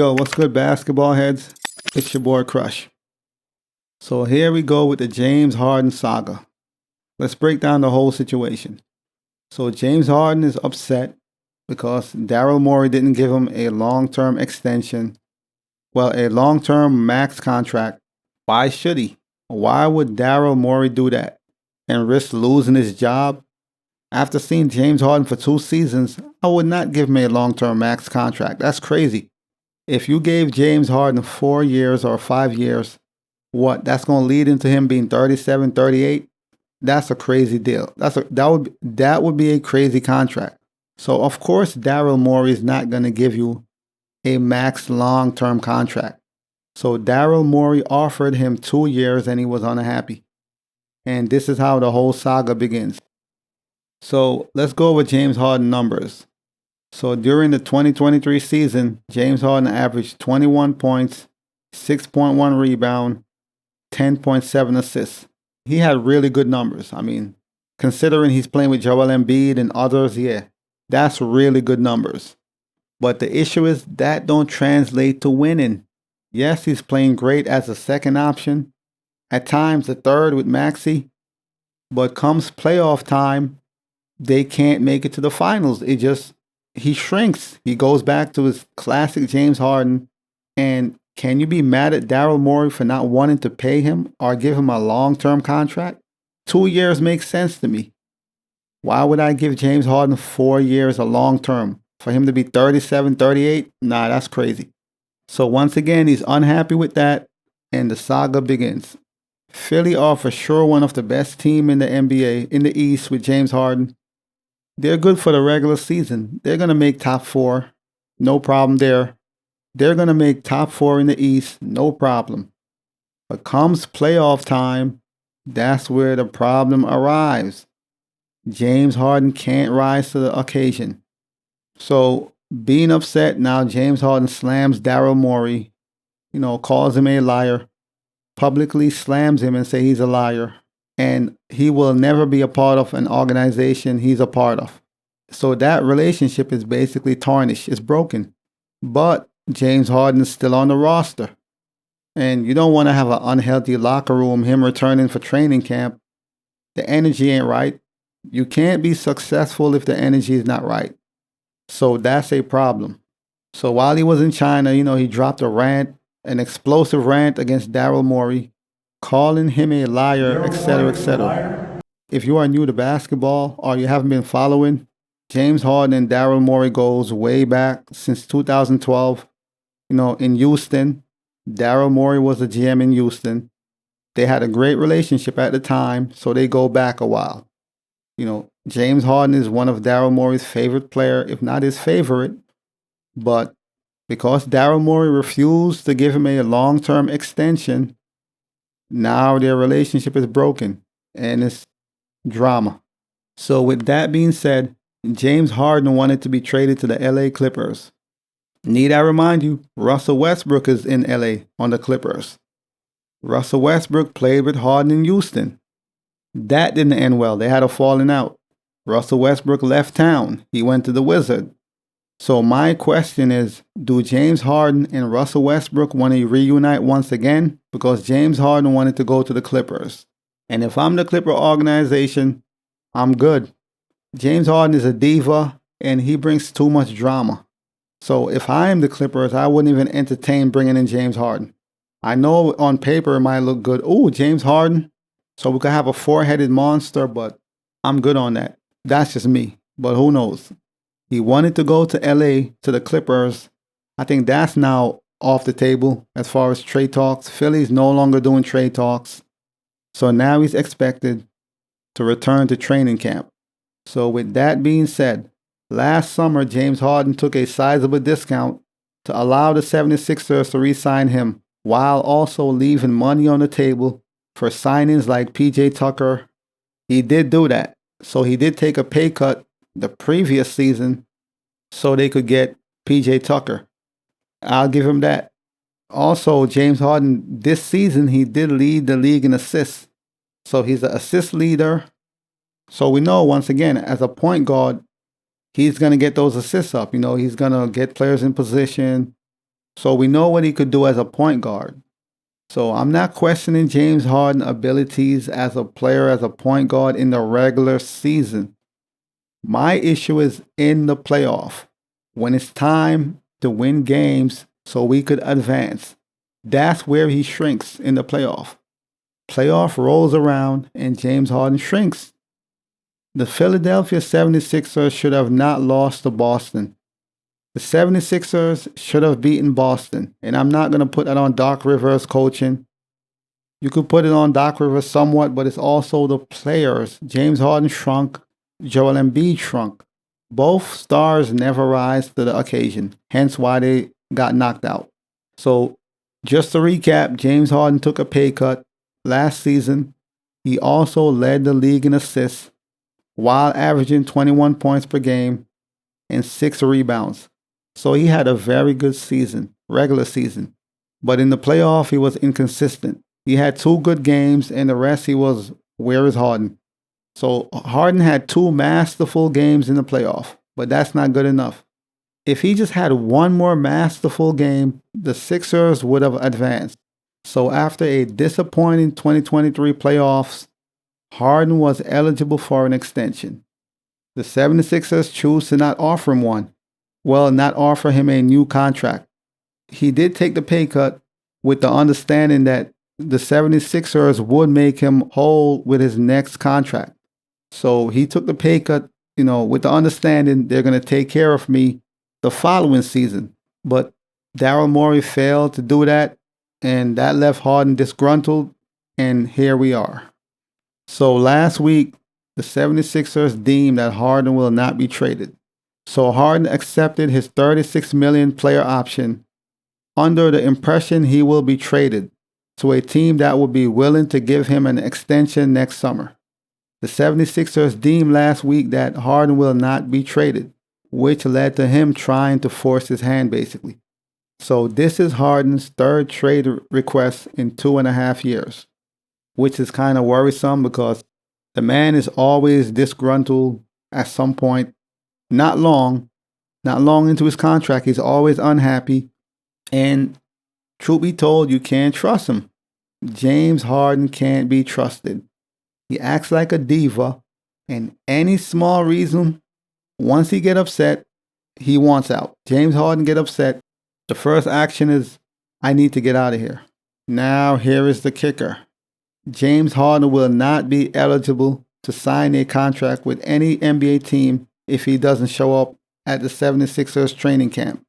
Yo, what's good, basketball heads? It's your boy Crush. So here we go with the James Harden saga. Let's break down the whole situation. So James Harden is upset because Daryl Morey didn't give him a long-term extension. Well, a long-term max contract. Why should he? Why would Daryl Morey do that and risk losing his job? After seeing James Harden for 2 seasons, I would not give him a long-term max contract. That's crazy. If you gave James Harden 4 years or 5 years, what? That's going to lead into him being 37, 38? That's a crazy deal. That would be a crazy contract. So of course Daryl Morey is not going to give you a max long-term contract. So Daryl Morey offered him 2 years and he was unhappy. And this is how the whole saga begins. So let's go over James Harden numbers. So during the 2023 season, James Harden averaged 21 points, 6.1 rebound, 10.7 assists. He had really good numbers. I mean, considering he's playing with Joel Embiid and others, yeah, that's really good numbers. But the issue is that don't translate to winning. Yes, he's playing great as a second option, at times a third with Maxey, but comes playoff time, they can't make it to the finals. He shrinks. He goes back to his classic James Harden. And can you be mad at Daryl Morey for not wanting to pay him or give him a long-term contract? 2 years makes sense to me. Why would I give James Harden 4 years a long-term? For him to be 37, 38? Nah, that's crazy. So once again, he's unhappy with that, and the saga begins. Philly are for sure one of the best teams in the NBA, in the East with James Harden. They're good for the regular season. They're going to make top 4. No problem there. They're going to make top 4 in the East. No problem. But comes playoff time, that's where the problem arrives. James Harden can't rise to the occasion. So being upset, now James Harden slams Daryl Morey, calls him a liar, publicly slams him and say he's a liar. And he will never be a part of an organization he's a part of. So that relationship is basically tarnished. It's broken. But James Harden is still on the roster. And you don't want to have an unhealthy locker room, him returning for training camp. The energy ain't right. You can't be successful if the energy is not right. So that's a problem. So while he was in China, he dropped a rant, an explosive rant against Daryl Morey, calling him a liar, etc., etc. If you are new to basketball or you haven't been following, James Harden and Daryl Morey goes way back since 2012. In Houston, Daryl Morey was the GM in Houston. They had a great relationship at the time, so they go back a while. James Harden is one of Daryl Morey's favorite player, if not his favorite. But because Daryl Morey refused to give him a long-term extension, now their relationship is broken and it's drama. So with that being said, James Harden wanted to be traded to the LA Clippers. Need I remind you, Russell Westbrook is in LA on the Clippers. Russell Westbrook played with Harden in Houston. That didn't end well. They had a falling out. Russell Westbrook left town. He went to the Wizards. So my question is, do James Harden and Russell Westbrook want to reunite once again? Because James Harden wanted to go to the Clippers. And if I'm the Clipper organization, I'm good. James Harden is a diva and he brings too much drama. So if I am the Clippers, I wouldn't even entertain bringing in James Harden. I know on paper it might look good. Oh, James Harden. So we could have a 4-headed monster, but I'm good on that. That's just me. But who knows? He wanted to go to LA, to the Clippers. I think that's now off the table as far as trade talks. Philly's no longer doing trade talks. So now he's expected to return to training camp. So with that being said, last summer, James Harden took a sizable discount to allow the 76ers to re-sign him, while also leaving money on the table for signings like PJ Tucker. He did do that. So he did take a pay cut the previous season so they could get PJ Tucker. I'll give him that. Also, James Harden, this season, he did lead the league in assists. So he's an assist leader. So we know, once again, as a point guard, he's going to get those assists up. He's going to get players in position. So we know what he could do as a point guard. So I'm not questioning James Harden's abilities as a player, as a point guard in the regular season. My issue is in the playoff. When it's time to win games so we could advance, that's where he shrinks in the playoff. Playoff rolls around and James Harden shrinks. The Philadelphia 76ers should have not lost to Boston. The 76ers should have beaten Boston. And I'm not going to put that on Doc Rivers coaching. You could put it on Doc Rivers somewhat, but it's also the players. James Harden shrunk. Joel Embiid shrunk. Both stars never rise to the occasion, hence why they got knocked out. So, just to recap, James Harden took a pay cut last season. He also led the league in assists while averaging 21 points per game and 6 rebounds. So he had a very good season, regular season. But in the playoff, he was inconsistent. He had 2 good games, and the rest he was, where is Harden? So Harden had 2 masterful games in the playoff, but that's not good enough. If he just had 1 more masterful game, the Sixers would have advanced. So after a disappointing 2023 playoffs, Harden was eligible for an extension. The 76ers choose to not offer him one. Well, not offer him a new contract. He did take the pay cut with the understanding that the 76ers would make him whole with his next contract. So he took the pay cut, with the understanding they're going to take care of me the following season. But Daryl Morey failed to do that, and that left Harden disgruntled, and here we are. So last week, the 76ers deemed that Harden will not be traded. So Harden accepted his $36 million player option under the impression he will be traded to a team that will be willing to give him an extension next summer. The 76ers deemed last week that Harden will not be traded, which led to him trying to force his hand, basically. So this is Harden's 3rd trade request in 2.5 years, which is kind of worrisome because the man is always disgruntled at some point. Not long into his contract, he's always unhappy. And truth be told, you can't trust him. James Harden can't be trusted. He acts like a diva, and any small reason, once he get upset, he wants out. James Harden get upset, the first action is, I need to get out of here. Now here is the kicker. James Harden will not be eligible to sign a contract with any NBA team if he doesn't show up at the 76ers training camp.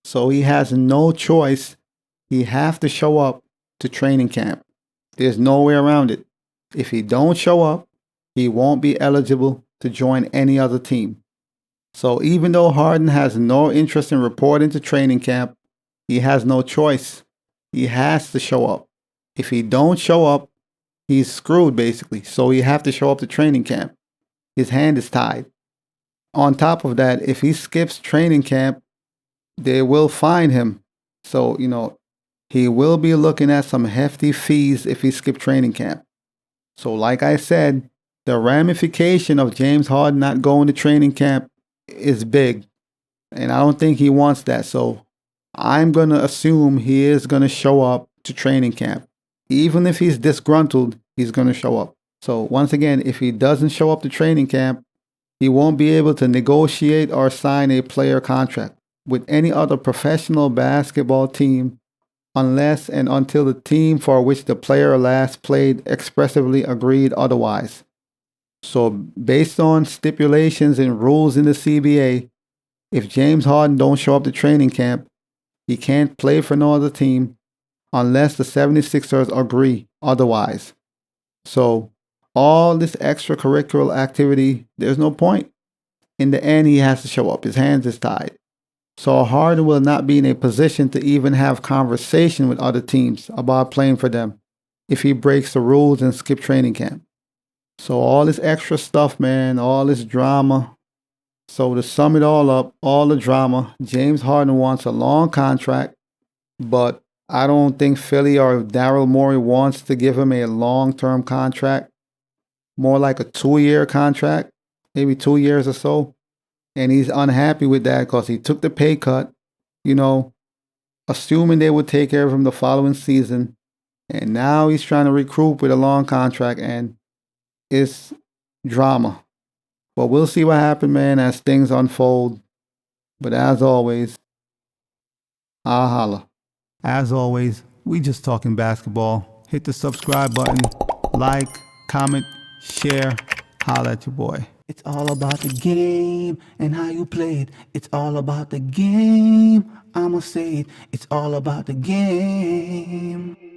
So he has no choice. He has to show up to training camp. There's no way around it. If he don't show up, he won't be eligible to join any other team. So even though Harden has no interest in reporting to training camp, he has no choice. He has to show up. If he don't show up, he's screwed basically. So he have to show up to training camp. His hand is tied. On top of that, if he skips training camp, they will fine him. So, he will be looking at some hefty fees if he skips training camp. So like I said, the ramification of James Harden not going to training camp is big. And I don't think he wants that. So I'm going to assume he is going to show up to training camp. Even if he's disgruntled, he's going to show up. So once again, if he doesn't show up to training camp, he won't be able to negotiate or sign a player contract with any other professional basketball team unless and until the team for which the player last played expressively agreed otherwise. So based on stipulations and rules in the CBA, if James Harden don't show up to training camp, he can't play for no other team unless the 76ers agree otherwise. So all this extracurricular activity, there's no point. In the end, he has to show up. His hands is tied. So Harden will not be in a position to even have conversation with other teams about playing for them if he breaks the rules and skip training camp. So all this extra stuff, man, all this drama. So to sum it all up, all the drama, James Harden wants a long contract, but I don't think Philly or Daryl Morey wants to give him a long-term contract. More like a 2-year contract, maybe 2 years or so. And he's unhappy with that because he took the pay cut. assuming they would take care of him the following season. And now he's trying to recoup with a long contract, and it's drama. But we'll see what happens, man, as things unfold. But as always, I'll holla. As always, we just talking basketball. Hit the subscribe button, like, comment, share. Holla at your boy. It's all about the game and how you play it. It's all about the game. I'ma say it. It's all about the game.